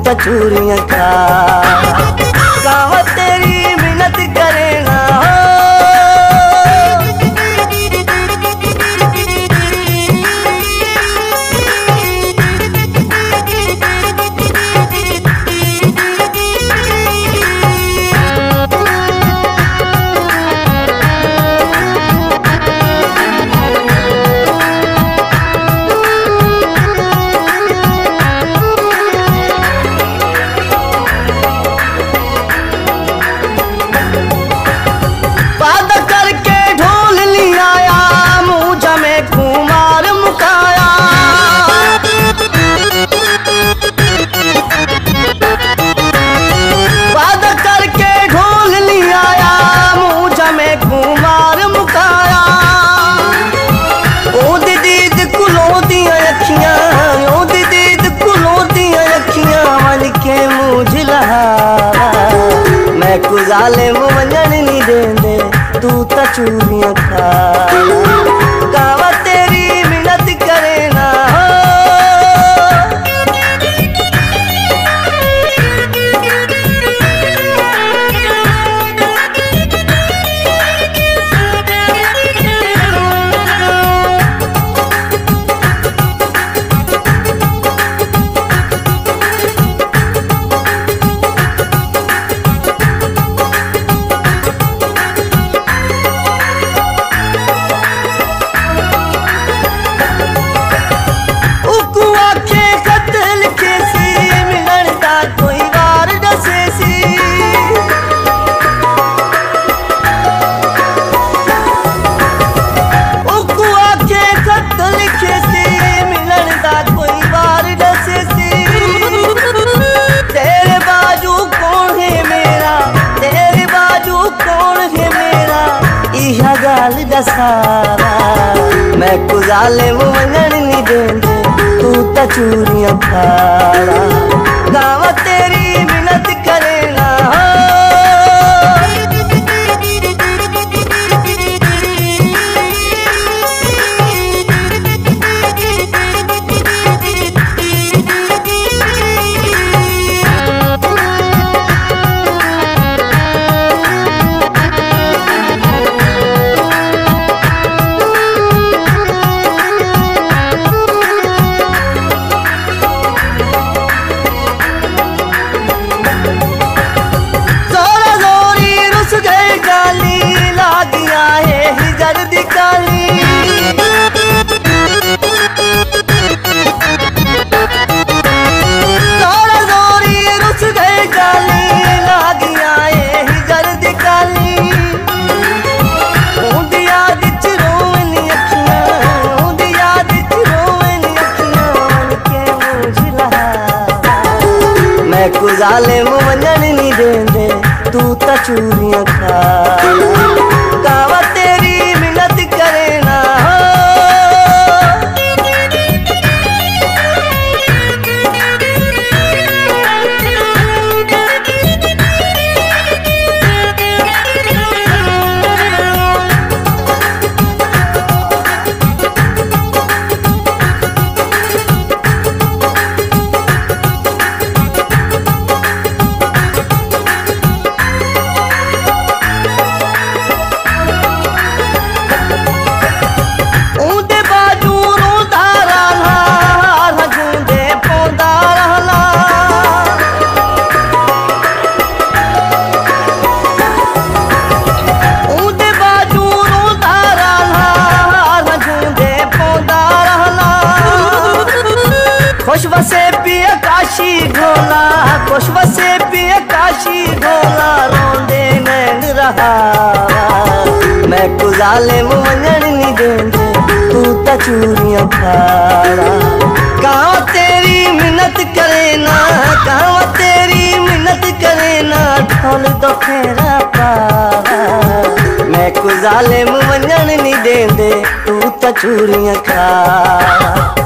तो चूरियां खा। गावा तेरी मिन्नत करे ना जालिम वंजन नहीं देंदे तू तो चूरियां खा। गावा तेरी मिन्नत करे ना सारा मैं को जालिम वंजन नहीं देंदे तू तो चूरियां खाड़ा। गावा तेरी मिन्नत करे ना जालिम वंजन नहीं देंदे तू तो चूरियां खा। गावा तेरी मिन्नत करे ना खुश बसे पिया काशी ढोला, खुश बसे पिया काशी ढोला, रोंदे नैन रहा मैं को जालिम वंजन नहीं देंदे तू तो चूरियां खाड़ा। गावा तेरी मिन्नत करे ना, गावा तेरी मिन्नत करे ना, ढोल तो फेरा पारा मैं को जालिम वंजन नहीं देंदे तू तो चूरियां खाड़ा।